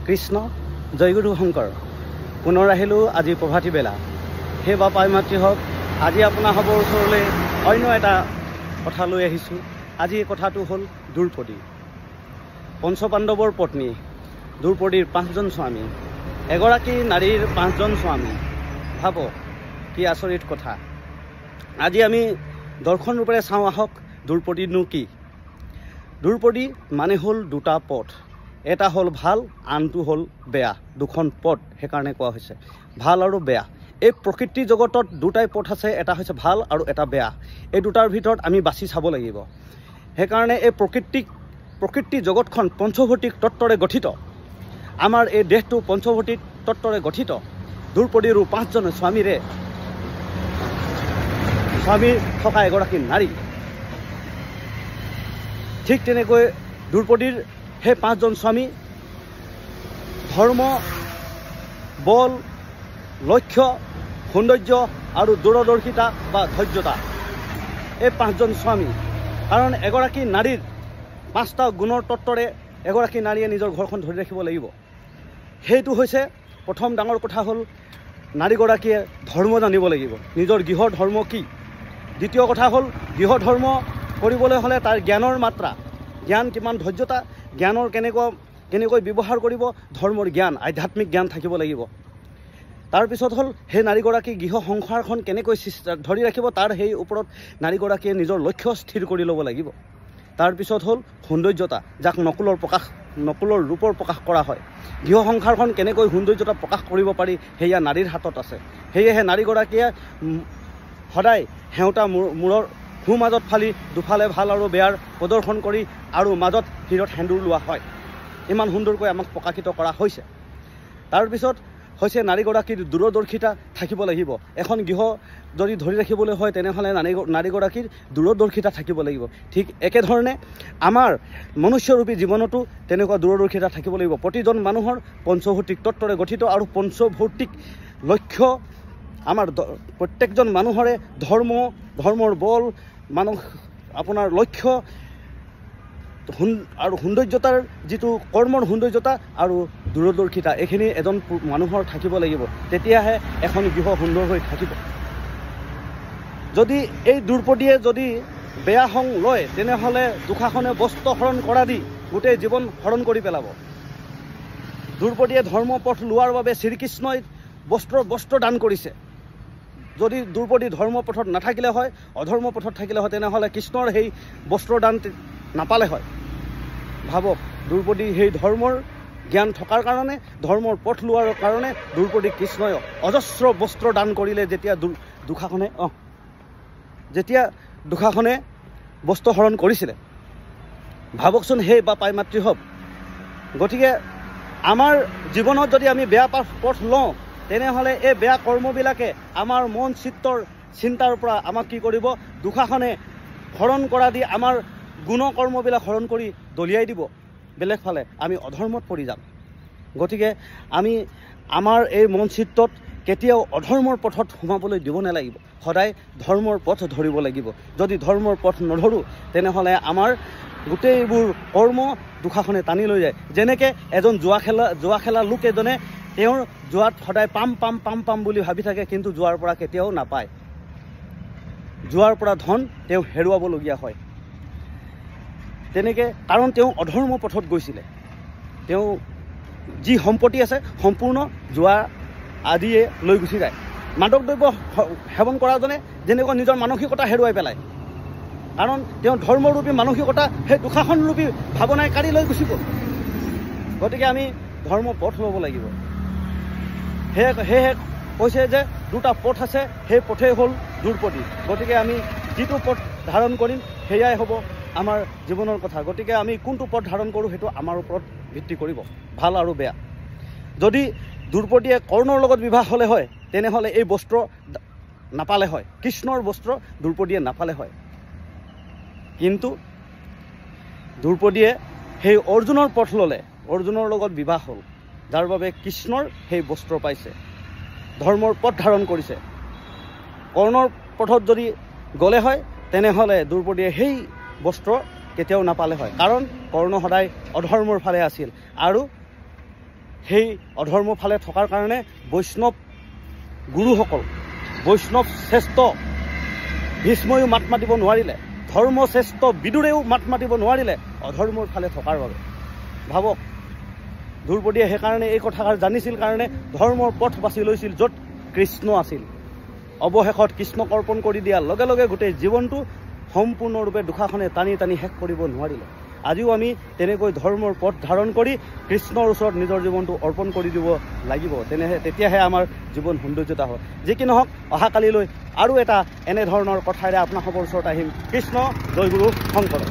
কৃষ্ণ জয়গুৰু শংকৰ পুনৰ আহিলোঁ আজি প্ৰভাতী বেলা। সেই বাপাই মাতৃ হওক, আজি আপোনাসৱৰ ওচৰলৈ অন্য এটা কথা লৈ আহিছোঁ। আজি এই কথাটো হ'ল দ্ৰৌপদী, পঞ্চপাণ্ডৱৰ পত্নী দ্ৰৌপদীৰ 5জন স্বামী, এগৰাকী নাৰীৰ 5জন স্বামী। ভাবক কি আচৰিত কথা। আজি আমি দৰ্শন ৰূপেৰে চাওঁ আহক দ্ৰৌপদীনো কি। দ্ৰৌপদী মানে হ'ল দুটা পথ, এটা হ'ল ভাল, আনটো হ'ল বেয়া। দুখন পথ সেইকাৰণে কোৱা হৈছে ভাল আৰু বেয়া। এই প্ৰকৃতি জগতত দুটাই পথ আছে, এটা হৈছে ভাল আৰু এটা বেয়া। এই দুটাৰ ভিতৰত আমি বাছি চাব লাগিব। সেইকাৰণে এই প্ৰকৃতি জগতখন পঞ্চভৌতিক তত্ত্বৰে গঠিত। আমাৰ এই দেহটো পঞ্চভৌতিক তত্ত্বৰে গঠিত। দ্ৰৌপদীৰো 5জন স্বামী থকা এগৰাকী নাৰী। ঠিক তেনেকৈ দ্ৰৌপদীৰ সেই 5জন স্বামী ধৰ্ম, বল, লক্ষ্য, সৌন্দৰ্য আৰু দূৰদৰ্শিতা বা ধৈৰ্যতা, এই 5জন স্বামী। কাৰণ এগৰাকী নাৰীৰ 5টা গুণৰ তত্ত্বৰে এগৰাকী নাৰীয়ে নিজৰ ঘৰখন ধৰি ৰাখিব লাগিব। সেইটো হৈছে প্ৰথম ডাঙৰ কথা হ'ল নাৰীগৰাকীয়ে ধৰ্ম জানিব লাগিব, নিজৰ গৃহৰ ধৰ্ম কি। দ্বিতীয় কথা হ'ল গৃহ ধৰ্ম কৰিবলৈ হ'লে তাৰ জ্ঞানৰ মাত্ৰা, জ্ঞান কিমান, ধৈৰ্যতা, জ্ঞানৰ কেনেকৈ ব্যৱহাৰ কৰিব, ধৰ্মৰ জ্ঞান, আধ্যাত্মিক জ্ঞান থাকিব লাগিব। তাৰপিছত হ'ল সেই নাৰীগৰাকী গৃহ সংসাৰখন কেনেকৈ ধৰি ৰাখিব, তাৰ সেই ওপৰত নাৰীগৰাকীয়ে নিজৰ লক্ষ্য স্থিৰ কৰি ল'ব লাগিব। তাৰপিছত হ'ল সৌন্দৰ্যতা, যাক নকুলৰ ৰূপৰ প্ৰকাশ কৰা হয়। গৃহ সংসাৰখন কেনেকৈ সৌন্দৰ্যতা প্ৰকাশ কৰিব পাৰি সেয়া নাৰীৰ হাতত আছে। সেয়েহে নাৰীগৰাকীয়ে সদায় সেউতা মূৰৰ মাজত ফালি দুফালে ভাল আৰু বেয়াৰ প্ৰদৰ্শন কৰি আৰু মাজত শিৰত সেন্দুৰ লোৱা হয়। ইমান সুন্দৰকৈ আমাক প্ৰকাশিত কৰা হৈছে। তাৰপিছত হৈছে নাৰীগৰাকীৰ দূৰদৰ্শিতা থাকিব লাগিব। এখন গৃহ যদি ধৰি ৰাখিবলৈ হয় তেনেহ'লে নাৰীগৰাকীৰ দূৰদৰ্শিতা থাকিব লাগিব। ঠিক একেধৰণে আমাৰ মনুষ্যৰূপী জীৱনতো তেনেকুৱা দূৰদৰ্শিতা থাকিব লাগিব। প্ৰতিজন মানুহৰ পঞ্চভৌতিক তত্ত্বৰে গঠিত আৰু পঞ্চভৌতিক লক্ষ্য। আমাৰ প্ৰত্যেকজন মানুহৰে ধৰ্মৰ বল, আপোনাৰ লক্ষ্য আৰু সৌন্দৰ্যতাৰ যিটো কৰ্মৰ সৌন্দৰ্যতা আৰু দূৰদৰ্শিতা, এইখিনি এজন মানুহৰ থাকিব লাগিব। তেতিয়াহে এখন গৃহ সুন্দৰ হৈ থাকিব। যদি এই দ্ৰৌপদীয়ে যদি বেয়া সং লয় তেনেহ'লে দুষাসনে বস্ত্ৰ হৰণ কৰা দি গোটেই জীৱন হৰণ কৰি পেলাব। দ্ৰৌপদীয়ে ধৰ্ম পথ লোৱাৰ বাবে শ্ৰীকৃষ্ণই বস্ত্ৰ দান কৰিছে। যদি দ্ৰৌপদী ধৰ্ম পথত নাথাকিলে হয়, অধৰ্ম পথত থাকিলে হয়, তেনেহ'লে কৃষ্ণৰ সেই বস্ত্ৰদান নাপালে হয়। ভাবক, দ্ৰৌপদী সেই ধৰ্মৰ জ্ঞান থকাৰ কাৰণে, ধৰ্মৰ পথ লোৱাৰ কাৰণে দ্ৰৌপদী কৃষ্ণই অজস্ৰ বস্ত্ৰ দান কৰিলে। যেতিয়া দুষাসনে বস্ত্ৰ হৰণ কৰিছিলে, ভাবকচোন সেই বাপাই মাতৃ হওক। গতিকে আমাৰ জীৱনত যদি আমি বেয়া পথ লওঁ তেনেহ'লে এই বেয়া কৰ্মবিলাকে আমাৰ মন চিন্তাৰ পৰা আমাক কি কৰিব, দুষাসনে হৰণ কৰা দি আমাৰ গুণকৰ্মবিলাক হৰণ কৰি দলিয়াই দিব বেলেগ ফালে, আমি অধৰ্মত পৰি যাম। গতিকে আমি আমাৰ এই মন চিত্তত কেতিয়াও অধৰ্মৰ পথত সোমাবলৈ দিব নালাগিব। সদায় ধৰ্মৰ পথ ধৰিব লাগিব। যদি ধৰ্মৰ পথ নধৰোঁ তেনেহ'লে আমাৰ গোটেইবোৰ কৰ্ম দুষাসনে টানি লৈ যায়। যেনেকৈ এজন জুৱা খেলা লোক এজনে তেওঁৰ জোৱাত সদায় পাম বুলি ভাবি থাকে, কিন্তু জোৱাৰ পৰা কেতিয়াও নাপায়। জোৱাৰ পৰা ধন তেওঁ হেৰুৱাবলগীয়া হয়। তেনেকৈ কাৰণ তেওঁ অধৰ্ম পথত গৈছিলে। তেওঁ যি সম্পত্তি আছে সম্পূৰ্ণ জোৱা আদিয়ে লৈ গুচি যায়। মাদক দ্ৰব্য সেৱন কৰাজনে যেনেকুৱা নিজৰ মানসিকতা হেৰুৱাই পেলায়, কাৰণ তেওঁ ধৰ্মৰূপী মানসিকতা সেই দুষাসনৰূপী ভাৱনাই কাঢ়ি লৈ গুচি গ'ল। গতিকে আমি ধৰ্ম পথ ল'ব লাগিব। সেয়েহে কৈছে যে দুটা পথ আছে, সেই পথেই হ'ল দ্ৰৌপদী। গতিকে আমি যিটো পথ ধাৰণ কৰিম সেয়াই হ'ব আমাৰ জীৱনৰ কথা। গতিকে আমি কোনটো পথ ধাৰণ কৰোঁ সেইটো আমাৰ ওপৰত ভিত্তি কৰিব, ভাল আৰু বেয়া। যদি দ্ৰৌপদীয়ে কৰ্ণৰ লগত বিবাহ হ'লে হয় তেনেহ'লে এই বস্ত্ৰ নাপালে হয়, কৃষ্ণৰ বস্ত্ৰ দ্ৰৌপদীয়ে নাপালে হয়। কিন্তু দ্ৰৌপদীয়ে সেই অৰ্জুনৰ পথ ল'লে, অৰ্জুনৰ লগত বিবাহ হ'ল, যাৰ বাবে কৃষ্ণৰ সেই বস্ত্ৰ পাইছে, ধৰ্মৰ পথ ধাৰণ কৰিছে। কৰ্ণৰ পথত যদি গ'লে হয় তেনেহ'লে দ্ৰৌপদীয়ে সেই বস্ত্ৰ কেতিয়াও নাপালে হয়, কাৰণ কৰ্ণ সদায় অধৰ্মৰ ফালে আছিল আৰু সেই অধৰ্ম ফালে থকাৰ কাৰণে বৈষ্ণৱ গুৰুসকল, বৈষ্ণৱ শ্ৰেষ্ঠ ভীষ্ময়ো মাত মাতিব নোৱাৰিলে, ধৰ্মশ্ৰেষ্ঠ বিদুৰেও মাত মাতিব নোৱাৰিলে অধৰ্মৰ ফালে থকাৰ বাবে। ভাবক, দ্ৰৌপদীয়ে সেইকাৰণে এই কথাষাৰ জানিছিল কাৰণে ধৰ্মৰ পথ বাছি লৈছিল য'ত কৃষ্ণ আছিল। অৱশেষত কৃষ্ণক অৰ্পণ কৰি দিয়াৰ লগে লগে গোটেই জীৱনটো সম্পূৰ্ণৰূপে দুখাখনে টানি টানি শেষ কৰিব নোৱাৰিলে। আজিও আমি তেনেকৈ ধৰ্মৰ পথ ধাৰণ কৰি কৃষ্ণৰ ওচৰত নিজৰ জীৱনটো অৰ্পণ কৰি দিব লাগিব, তেতিয়াহে আমাৰ জীৱন সৌন্দৰ্যতা হয়। যি কি নহওক, অহাকালিলৈ আৰু এটা এনেধৰণৰ কথাৰে আপোনালোকৰ ওচৰত আহিম। কৃষ্ণ জয় গুৰু শংকৰ।